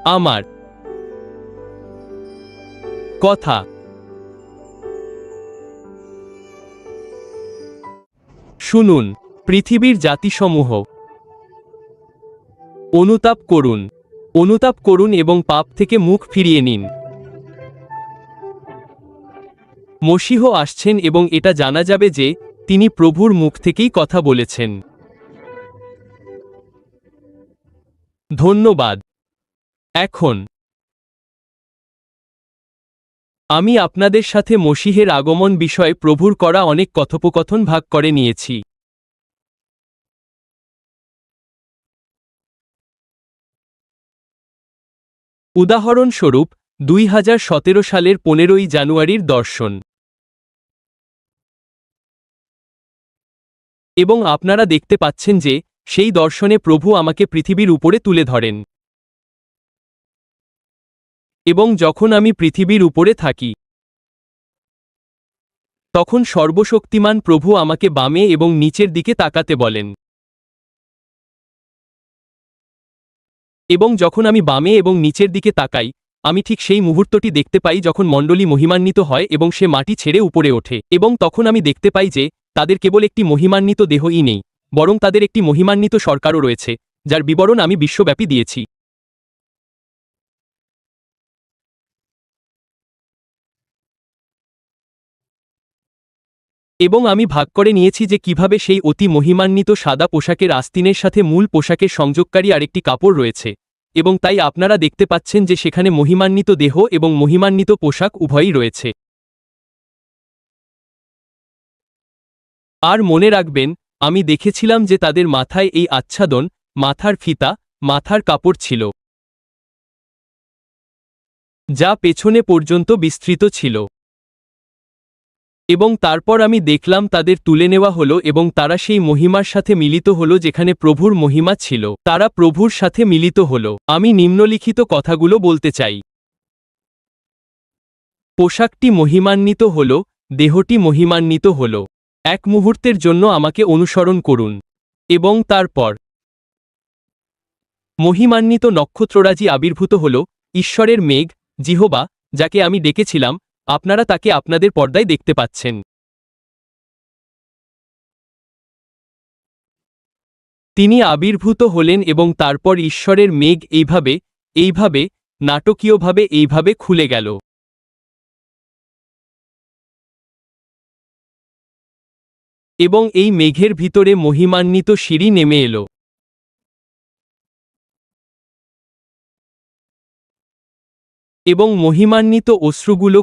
আমার কথা শুনুন। পৃথিবীর জাতিসমূহ অনুতাপ করুন, অনুতাপ করুন এবং পাপ থেকে মুখ ফিরিয়ে নিন। মসীহ আসছেন এবং এটা জানা যাবে যে তিনি প্রভুর মুখ থেকেই কথা বলেছেন। ধন্যবাদ। এখন আমি আপনাদের সাথে মসীহের আগমন বিষয়ে প্রভুর করা অনেক কথোপকথন ভাগ করে নিয়েছি। উদাহরণস্বরূপ 2017 সালের 15ই জানুয়ারির দর্শন। এবং আপনারা দেখতে পাচ্ছেন যে সেই দর্শনে প্রভু আমাকে পৃথিবীর উপরে তুলে ধরেন। এবং যখন আমি পৃথিবীর উপরে থাকি তখন সর্বশক্তিমান প্রভু আমাকে বামে এবং নিচের দিকে তাকাতে বলেন। এবং যখন আমি বামে এবং নিচের দিকে তাকাই আমি ঠিক সেই মুহূর্তটি দেখতে পাই যখন মণ্ডলী মহিমান্বিত হয় এবং সে মাটি ছেড়ে উপরে ওঠে। এবং তখন আমি দেখতে পাই যে তাদের কেবল একটি মহিমান্বিত দেহই নেই, বরং তাদের একটি মহিমান্বিত সরকারও রয়েছে, যার বিবরণ আমি বিশ্বব্যাপী দিয়েছি। এবং আমি ভাগ করে নিয়েছি যে কিভাবে সেই অতি মহিমান্বিত সাদা পোশাকের আস্তিনের সাথে মূল পোশাকের সংযোগকারী আরেকটি কাপড় রয়েছে, এবং তাই আপনারা দেখতে পাচ্ছেন যে সেখানে মহিমান্বিত দেহ এবং মহিমান্বিত পোশাক উভয়ই রয়েছে। আর মনে রাখবেন, আমি দেখেছিলাম যে তাদের মাথায় এই আচ্ছাদন, মাথার ফিতা, মাথার কাপড় ছিল, যা পেছনে পর্যন্ত বিস্তৃত ছিল। এবং তারপর আমি দেখলাম তাদের তুলে নেওয়া হলো এবং তারা সেই মহিমার সাথে মিলিত হলো যেখানে প্রভুর মহিমা ছিল। তারা প্রভুর সাথে মিলিত হলো। আমি নিম্নলিখিত কথাগুলো বলতে চাই। পোশাকটি মহিমান্বিত হল, দেহটি মহিমান্বিত হল। এক মুহূর্তের জন্য আমাকে অনুসরণ করুন। এবং তারপর মহিমান্বিত নক্ষত্ররাজি আবির্ভূত হল, ঈশ্বরের মেঘ, জিহোবা, যাকে আমি ডেকেছিলাম। আপনারা তাকে আপনাদের পর্দায় দেখতে পাচ্ছেন। তিনি আবির্ভূত হলেন এবং তারপর ঈশ্বরের মেঘ এইভাবে নাটকীয়ভাবে এইভাবে খুলে গেল। এবং এই মেঘের ভিতরে মহিমান্বিত সিঁড়ি নেমে এলো। এবং মহিমান্বিত অশ্রুগুলো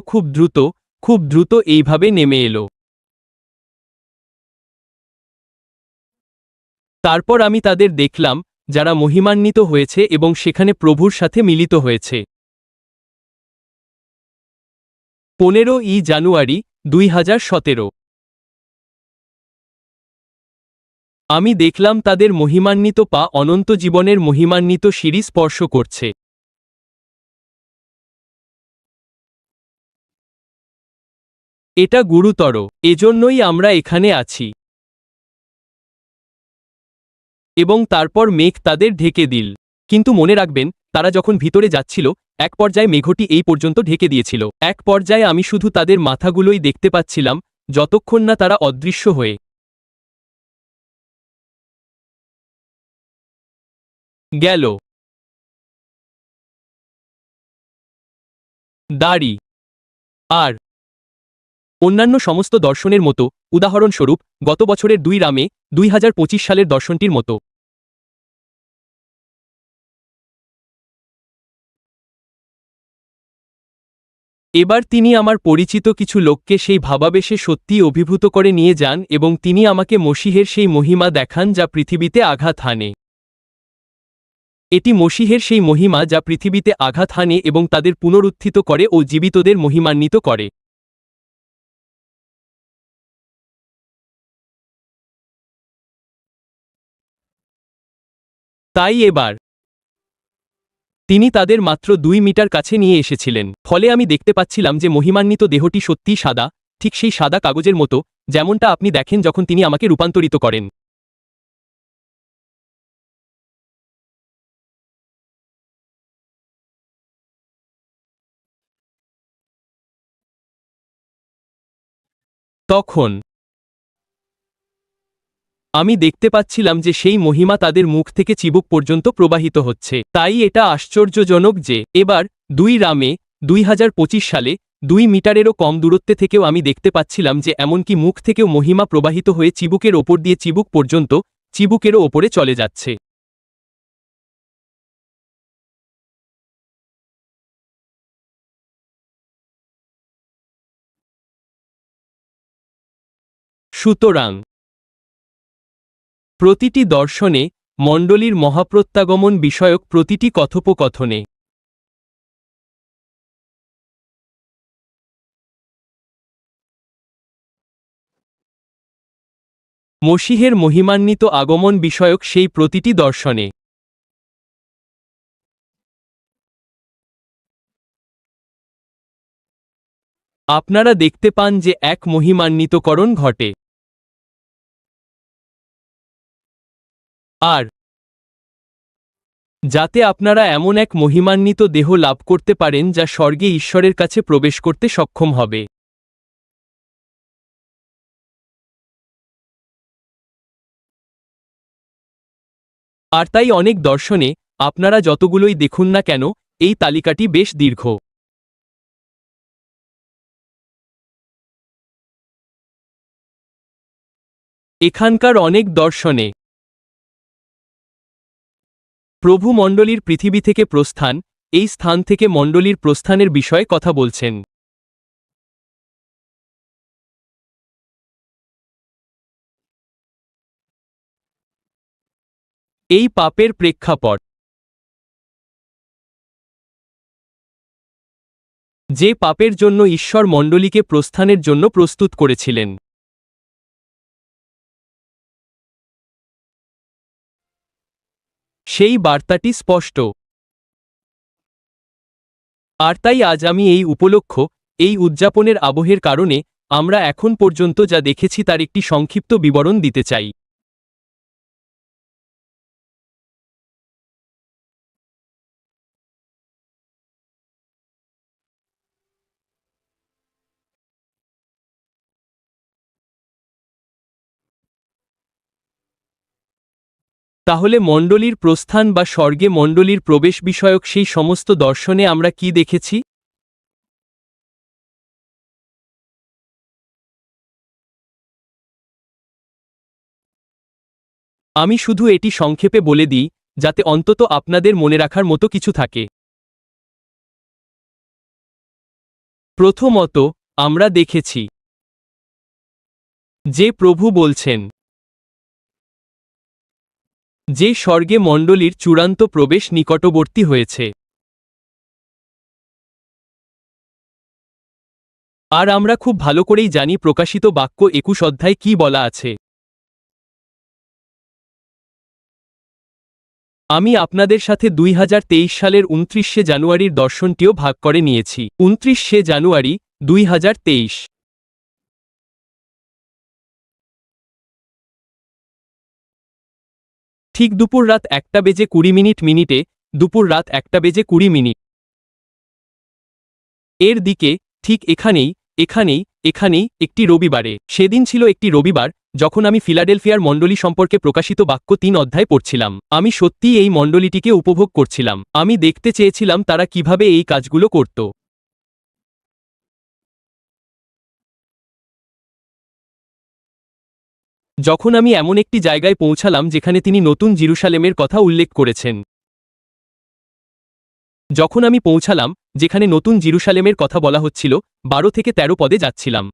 খুব দ্রুত এইভাবে নেমে এলো। তারপর আমি তাদের দেখলাম যারা মহিমান্বিত হয়েছে এবং সেখানে প্রভুর সাথে মিলিত হয়েছে। 15ই জানুয়ারি 2017। আমি দেখলাম তাদের মহিমান্বিত পা অনন্ত জীবনের মহিমান্বিত সিঁড়ি স্পর্শ করছে। এটা গুরুতর, এজন্যই আমরা এখানে আছি। এবং তারপর মেঘ তাদের ঢেকে দিল। কিন্তু মনে রাখবেন, তারা যখন ভিতরে যাচ্ছিল এক পর্যায়ে মেঘটি এই পর্যন্ত ঢেকে দিয়েছিল। এক পর্যায়ে আমি শুধু তাদের মাথাগুলোই দেখতে পাচ্ছিলাম, যতক্ষণ না তারা অদৃশ্য হয়ে গেল। দাড়ি আর অন্যান্য সমস্ত দর্শনের মতো, উদাহরণস্বরূপ গত বছরের 2 মে 2025 সালের দর্শনটির মতো। এবার তিনি আমার পরিচিত কিছু লোককে সেই ভাবাবেশে সত্যিই অভিভূত করে নিয়ে যান এবং তিনি আমাকে মসীহের সেই মহিমা দেখান যা পৃথিবীতে আঘাত হানে। এটি মসীহের সেই মহিমা যা পৃথিবীতে আঘাত হানে এবং তাদের পুনরুত্থিত করে ও জীবিতদের মহিমান্বিত করে। তাই এবার তিনি তাদের মাত্র 2 মিটার কাছে নিয়ে এসেছিলেন। ফলে আমি দেখতে পাচ্ছিলাম যে মহিমান্বিত দেহটি সত্যিই সাদা, ঠিক সেই সাদা কাগজের মতো যেমনটা আপনি দেখেন যখন তিনি আমাকে রূপান্তরিত করেন। তখন আমি দেখতে পাচ্ছিলাম যে সেই মহিমা তাদের মুখ থেকে চিবুক পর্যন্ত প্রবাহিত হচ্ছে। তাই এটা আশ্চর্যজনক যে এবার 2 রামে 2025 সালে 2 মিটারেরও কম দূরত্বে থেকেও আমি দেখতে পাচ্ছিলাম যে এমনকি মুখ থেকেও মহিমা প্রবাহিত হয়ে চিবুকের ওপর দিয়ে চিবুক পর্যন্ত চিবুকেরও ওপরে চলে যাচ্ছে। সুতরাং প্রতিটি দর্শনে মণ্ডলীর মহাপ্রত্যাগমন বিষয়ক প্রতিটি কথোপকথনে মসীহের মহিমান্বিত আগমন বিষয়ক সেই প্রতিটি দর্শনে আপনারা দেখতে পান যে এক মহিমান্বিতকরণ ঘটে। আর যাতে আপনারা এমন এক মহিমান্বিত দেহ লাভ করতে পারেন যা স্বর্গে ঈশ্বরের কাছে প্রবেশ করতে সক্ষম হবে। আর তাই অনেক দর্শনে আপনারা যতগুলোই দেখুন না কেন এই তালিকাটি বেশ দীর্ঘ। এখানকার অনেক দর্শনে প্রভু মণ্ডলীর পৃথিবী থেকে প্রস্থান, এই স্থান থেকে মণ্ডলীর প্রস্থানের বিষয়ে কথা বলছেন। এই পাপের প্রেক্ষাপট যে পাপের জন্য ঈশ্বর মণ্ডলীকে প্রস্থানের জন্য প্রস্তুত করেছিলেন। সেই বার্তাটি স্পষ্ট। আর তাই আজ আমি এই উপলক্ষ, এই উদযাপনের আবহের কারণে আমরা এখন পর্যন্ত যা দেখেছি তার একটি সংক্ষিপ্ত বিবরণ দিতে চাই। তাহলে মণ্ডলীর প্রস্থান বা স্বর্গে মণ্ডলীর প্রবেশ বিষয়ক সেই সমস্ত দর্শনে আমরা কি দেখেছি? আমি শুধু এটি সংক্ষেপে বলে দিই যাতে অন্তত আপনাদের মনে রাখার মতো কিছু থাকে। প্রথমত, আমরা দেখেছি যে প্রভু বলছেন যে স্বর্গে মণ্ডলীর চূড়ান্ত প্রবেশ নিকটবর্তী হয়েছে। আর আমরা খুব ভালো করেই জানি প্রকাশিত বাক্য 21 অধ্যায় কি বলা আছে। আমি আপনাদের সাথে 2023 সালের 29শে জানুয়ারির দর্শনটিও ভাগ করে নিয়েছি। 29শে জানুয়ারি 2023 ঠিক দুপুর রাত 1:20 মিনিটে দুপুর রাত 1:20 এর দিকে ঠিক এখানেই একটি রবিবারে। সেদিন ছিল একটি রবিবার যখন আমি ফিলাডেলফিয়ার মণ্ডলী সম্পর্কে প্রকাশিত বাক্য 3 অধ্যায় পড়ছিলাম। আমি সত্যিই এই মণ্ডলীটিকে উপভোগ করছিলাম। আমি দেখতে চেয়েছিলাম তারা কিভাবে এই কাজগুলো করত। যখন আমি এমন একটি জায়গায় পৌঁছালাম যেখানে তিনি নতুন জেরুসালেমের কথা উল্লেখ করেছেন। যখন আমি পৌঁছালাম যেখানে নতুন জেরুসালেমের কথা বলা হচ্ছিল, 12 থেকে 13 পদে যাচ্ছিলাম।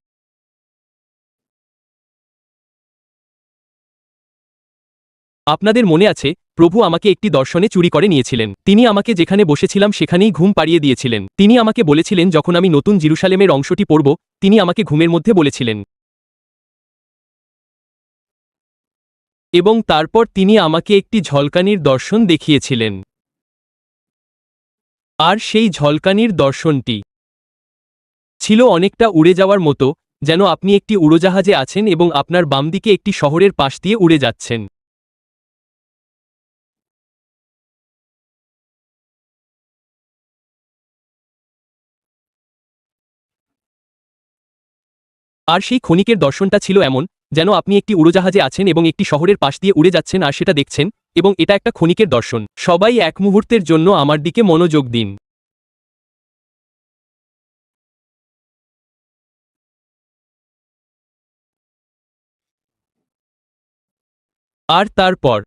আপনাদের মনে আছে প্রভু আমাকে একটি দর্শনে চুরি করে নিয়েছিলেন। তিনি আমাকে যেখানে বসেছিলাম সেখানেই ঘুম পাড়িয়ে দিয়েছিলেন। তিনি আমাকে বলেছিলেন যখন আমি নতুন জেরুসালেমের অংশটি পড়ব, তিনি আমাকে ঘুমের মধ্যে বলেছিলেন। এবং তারপর তিনি আমাকে একটি ঝলকানির দর্শন দেখিয়েছিলেন। আর সেই ঝলকানির দর্শনটি ছিল অনেকটা উড়ে যাওয়ার মতো, যেন আপনি একটি উড়োজাহাজে আছেন এবং আপনার বাম দিকে একটি শহরের পাশ দিয়ে উড়ে যাচ্ছেন। আর সেই ক্ষণিকের দর্শনটা ছিল এমন, যেন আপনি একটি উড়োজাহাজে আছেন এবং একটি শহরের পাশ দিয়ে উড়ে যাচ্ছেন আর সেটা দেখছেন, এবং এটা একটা ক্ষণিকের দর্শন। সবাই এক মুহূর্তের জন্য আমার দিকে মনোযোগ দিন। আর তারপর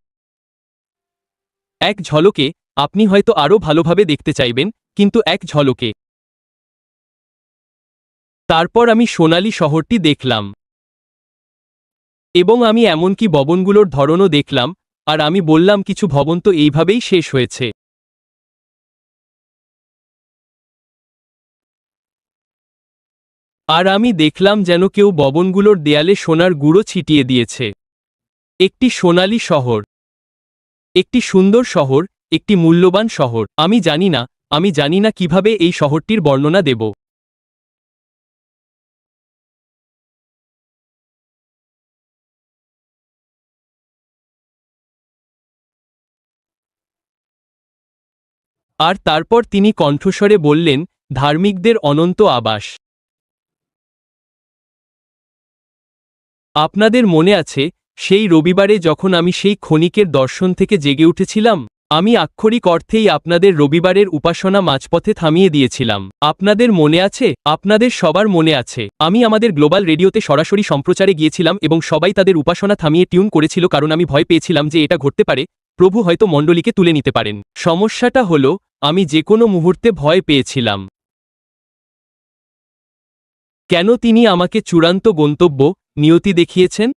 এক ঝলকে আপনি হয়তো আরও ভালোভাবে দেখতে চাইবেন, কিন্তু এক ঝলকে। তারপর আমি সোনালী শহরটি দেখলাম, এবং আমি এমনকি ভবনগুলোর ধরনও দেখলাম, আর আমি বললাম কিছু ভবন তো এইভাবেই শেষ হয়েছে। আর আমি দেখলাম যেন কেউ ভবনগুলোর দেয়ালে সোনার গুঁড়ো ছিটিয়ে দিয়েছে। একটি সোনালী শহর, একটি সুন্দর শহর, একটি মূল্যবান শহর। আমি জানি না কিভাবে এই শহরটির বর্ণনা দেব। আর তারপর তিনি কণ্ঠস্বরে বললেন, ধার্মিকদের অনন্ত আবাস। আপনাদের মনে আছে সেই রবিবারে যখন আমি সেই ক্ষণিকের দর্শন থেকে জেগে উঠেছিলাম? আমি আক্ষরিক অর্থেই আপনাদের রবিবারের উপাসনা মাঝপথে থামিয়ে দিয়েছিলাম। আপনাদের মনে আছে? আপনাদের সবার মনে আছে। আমি আমাদের গ্লোবাল রেডিওতে সরাসরি সম্প্রচারে গিয়েছিলাম এবং সবাই তাদের উপাসনা থামিয়ে টিউন করেছিল, কারণ আমি ভয় পেয়েছিলাম যে এটা ঘটতে পারে, প্রভু হয়তো মণ্ডলীকে তুলে নিতে পারেন। সমস্যাটা হলো, আমি যে কোনো মুহূর্তে ভয় পেয়েছিলাম। কেন তিনি আমাকে চূড়ান্ত গন্তব্য, নিয়তি দেখিয়েছেন?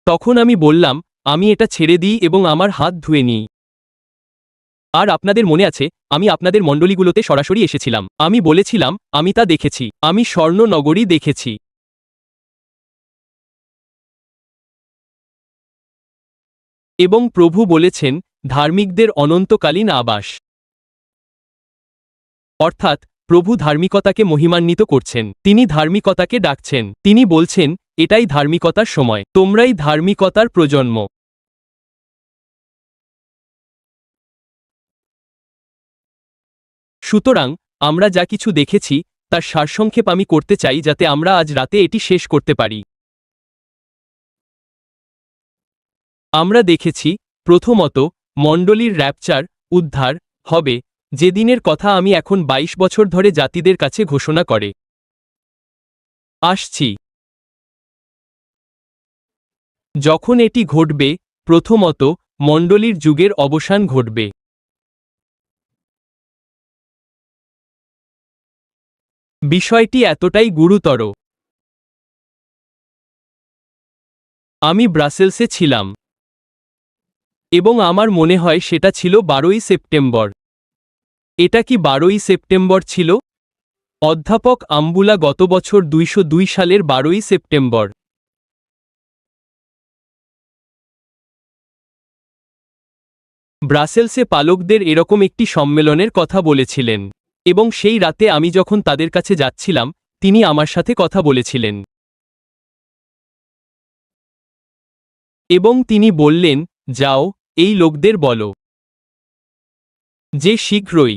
তখন আমি বললাম, আমি এটা ছেড়ে দিই এবং আমার হাত ধুয়ে নিই। আর আপনাদের মনে আছে, আমি আপনাদের মণ্ডলীগুলোতে সরাসরি এসেছিলাম। আমি বলেছিলাম, আমি তা দেখেছি। আমি স্বর্ণনগরী দেখেছি। এবং প্রভু বলেছেন, ধার্মিকদের অনন্তকালীন আবাস। অর্থাৎ, প্রভু ধার্মিকতাকে মহিমান্বিত করছেন। তিনি ধার্মিকতাকে ডাকছেন। তিনি বলছেন, এটাই ধার্মিকতার সময়। তোমরাই ধার্মিকতার প্রজন্ম। সুতরাং, আমরা যা কিছু দেখেছি, তার সারসংক্ষেপ আমি করতে চাই যাতে আমরা আজ রাতে এটি শেষ করতে পারি। আমরা দেখেছি, প্রথমত, মণ্ডলীর র্যাপচার, উদ্ধার, হবে, যেদিনের কথা আমি এখন 22 বছর ধরে জাতিদের কাছে ঘোষণা করে আসছি। যখন এটি ঘটবে, প্রথমত, মণ্ডলীর যুগের অবসান ঘটবে। বিষয়টি এতটাই গুরুতর। আমি ব্রাসেলসে ছিলাম, এবং আমার মনে হয় সেটা ছিল 12ই সেপ্টেম্বর। এটা কি 12ই সেপ্টেম্বর ছিল? অধ্যাপক আম্বুলা গত বছর 202 সালের 12ই সেপ্টেম্বর ব্রাসেলসে পালকদের এরকম একটি সম্মেলনের কথা বলেছিলেন, এবং সেই রাতে আমি যখন তাদের কাছে যাচ্ছিলাম, তিনি আমার সাথে কথা বলেছিলেন। এবং তিনি বললেন, যাও, এই লোকদের বলো যে শীঘ্রই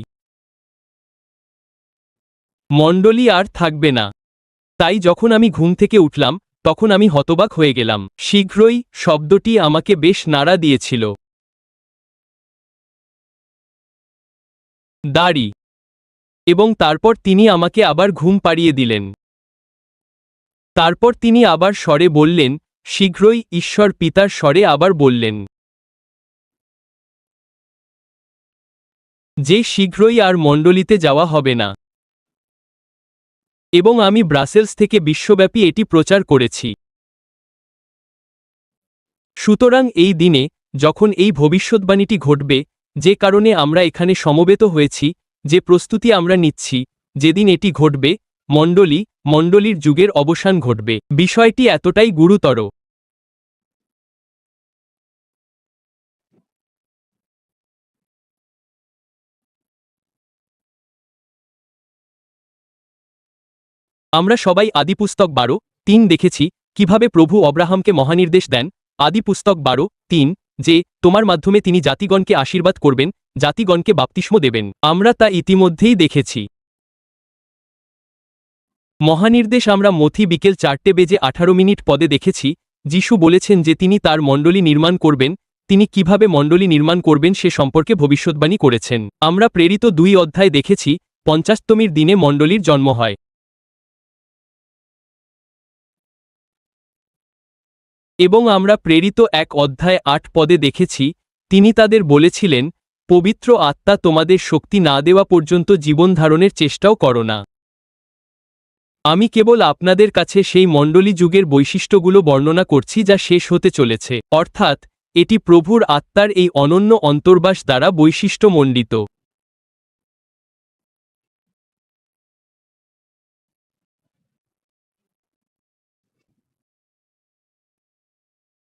মণ্ডলী আর থাকবে না। তাই যখন আমি ঘুম থেকে উঠলাম, তখন আমি হতবাক হয়ে গেলাম। শীঘ্রই শব্দটি আমাকে বেশ নাড়া দিয়েছিল। দাড়ি। এবং তারপর তিনি আমাকে আবার ঘুম পাড়িয়ে দিলেন। তারপর তিনি আবার স্বরে বললেন, শীঘ্রই ঈশ্বর পিতার স্বরে আবার বললেন যে শীঘ্রই আর মণ্ডলীতে যাওয়া হবে না। এবং আমি ব্রাসেলস থেকে বিশ্বব্যাপী এটি প্রচার করেছি। সুতরাং এই দিনে, যখন এই ভবিষ্যদ্বাণীটি ঘটবে, যে কারণে আমরা এখানে সমবেত হয়েছি, যে প্রস্তুতি আমরা নিচ্ছি, যেদিন এটি ঘটবে, মণ্ডলীর যুগের অবসান ঘটবে। বিষয়টি এতটাই গুরুতর। আমরা সবাই আদিপুস্তক 12:3 দেখেছি, কিভাবে প্রভু অব্রাহামকে মহানির্দেশ দেন, আদিপুস্তক 12:3, যে তোমার মাধ্যমে তিনি জাতিগণকে আশীর্বাদ করবেন, জাতিগণকে বাপ্তিস্ম দেবেন। আমরা তা ইতিমধ্যেই দেখেছি। মহানির্দেশ আমরা মথি বিকেল 4:18 পদে দেখেছি যিশু বলেছেন যে তিনি তার মণ্ডলী নির্মাণ করবেন, তিনি কিভাবে মণ্ডলী নির্মাণ করবেন সে সম্পর্কে ভবিষ্যদ্বাণী করেছেন। আমরা প্রেরিত 2 অধ্যায় দেখেছি 50তমের দিনে মণ্ডলীর জন্ম হয়। এবং আমরা প্রেরিত 1 অধ্যায় 8 পদে দেখেছি তিনি তাদের বলেছিলেন, পবিত্র আত্মা তোমাদের শক্তি না দেওয়া পর্যন্ত জীবন ধারণের চেষ্টাও করো না। আমি কেবল আপনাদের কাছে সেই মণ্ডলী যুগের বৈশিষ্ট্যগুলো বর্ণনা করছি যা শেষ হতে চলেছে, অর্থাৎ এটি প্রভুর আত্মার এই অনন্য অন্তর্বাস দ্বারা বৈশিষ্ট্যমণ্ডিত।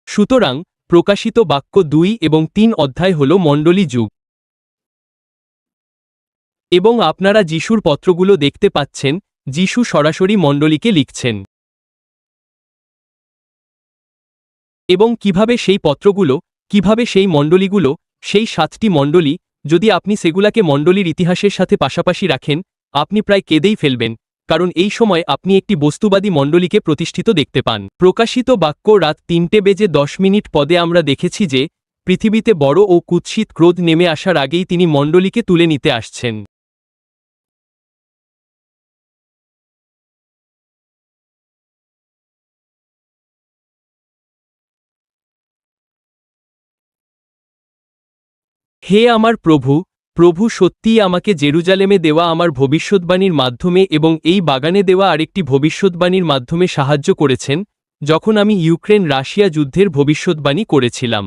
সুতরাং প্রকাশিত বাক্য 2 এবং 3 অধ্যায় হল মণ্ডলী যুগ। এবং আপনারা যিশুর পত্রগুলো দেখতে পাচ্ছেন, যিশু সরাসরি মণ্ডলীকে লিখছেন। এবং কিভাবে সেই পত্রগুলো, কিভাবে সেই মণ্ডলীগুলো, সেই 7টি মণ্ডলী, যদি আপনি সেগুলাকে মণ্ডলীর ইতিহাসের সাথে পাশাপাশি রাখেন, আপনি প্রায় কেঁদেই ফেলবেন, কারণ এই সময় আপনি একটি বস্তুবাদী মণ্ডলীকে প্রতিষ্ঠিত দেখতে পান। প্রকাশিত বাক্য রাত 3:10 পদে আমরা দেখেছি যে পৃথিবীতে বড় ও কুৎসিত ক্রোধ নেমে আসার আগেই তিনি মণ্ডলীকে তুলে নিতে আসছেন। হে আমার প্রভু, প্রভু সত্যিই আমাকে জেরুজালেমে দেওয়া আমার ভবিষ্যদ্বাণীর মাধ্যমে এবং এই বাগানে দেওয়া আরেকটি ভবিষ্যদ্বাণীর মাধ্যমে সাহায্য করেছেন, যখন আমি ইউক্রেন রাশিয়া যুদ্ধের ভবিষ্যদ্বাণী করেছিলাম।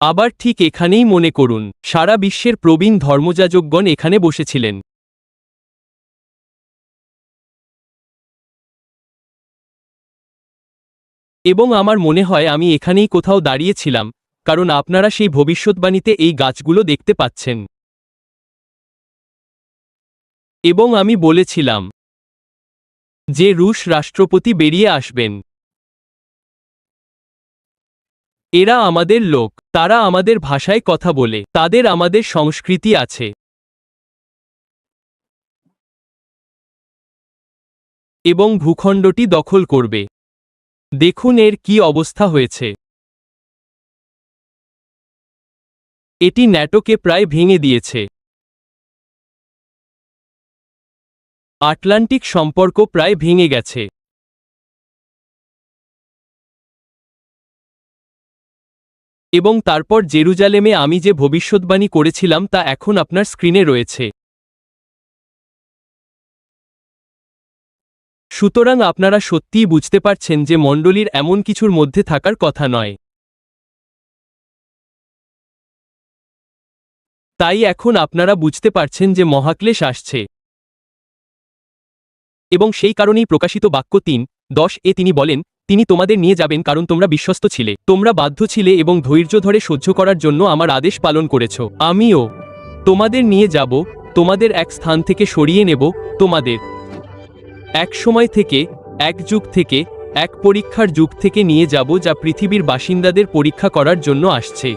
আবার ঠিক এখানেই মনে করুন, সারা বিশ্বের প্রবীণ ধর্মযাজকগণ এখানে বসেছিলেন। এবং আমার মনে হয় আমি এখানেই কোথাও দাঁড়িয়েছিলাম, কারণ আপনারা সেই ভবিষ্যদ্বাণীতে এই গাছগুলো দেখতে পাচ্ছেন। এবং আমি বলেছিলাম যে রুশ রাষ্ট্রপতি বেরিয়ে আসবেন। এরা আমাদের লোক, তারা আমাদের ভাষায় কথা বলে, তাদের আমাদের সংস্কৃতি আছে। এবং ভূখণ্ডটি দখল করবে। দেখুন এর কি অবস্থা হয়েছে। এটি ন্যাটোকে প্রায় ভেঙে দিয়েছে। আটলান্টিক সম্পর্ক প্রায় ভেঙে গেছে। এবং তারপর জেরুজালেমে আমি যে ভবিষ্যদ্বাণী করেছিলাম তা এখন আপনার স্ক্রিনে রয়েছে। সুতরাং আপনারা সত্যিই বুঝতে পারছেন যে মণ্ডলীর এমন কিছুর মধ্যে থাকার কথা নয়। তাই এখন আপনারা বুঝতে পারছেন যে মহাক্লেশ আসছে। এবং সেই কারণেই প্রকাশিত বাক্য 3:10 তিনি বলেন, তিনি তোমাদের নিয়ে যাবেন কারণ তোমরা বিশ্বস্ত ছিলে, তোমরা বাধ্য ছিলে এবং ধৈর্য ধরে সহ্য করার জন্য আমার আদেশ পালন করেছ। আমিও তোমাদের নিয়ে যাব, তোমাদের এক স্থান থেকে সরিয়ে নেব, তোমাদের এক সময় থেকে, এক যুগ থেকে, এক পরীক্ষার যুগ থেকে নিয়ে যাব যা পৃথিবীর বাসিন্দাদের পরীক্ষা করার জন্য আসছে।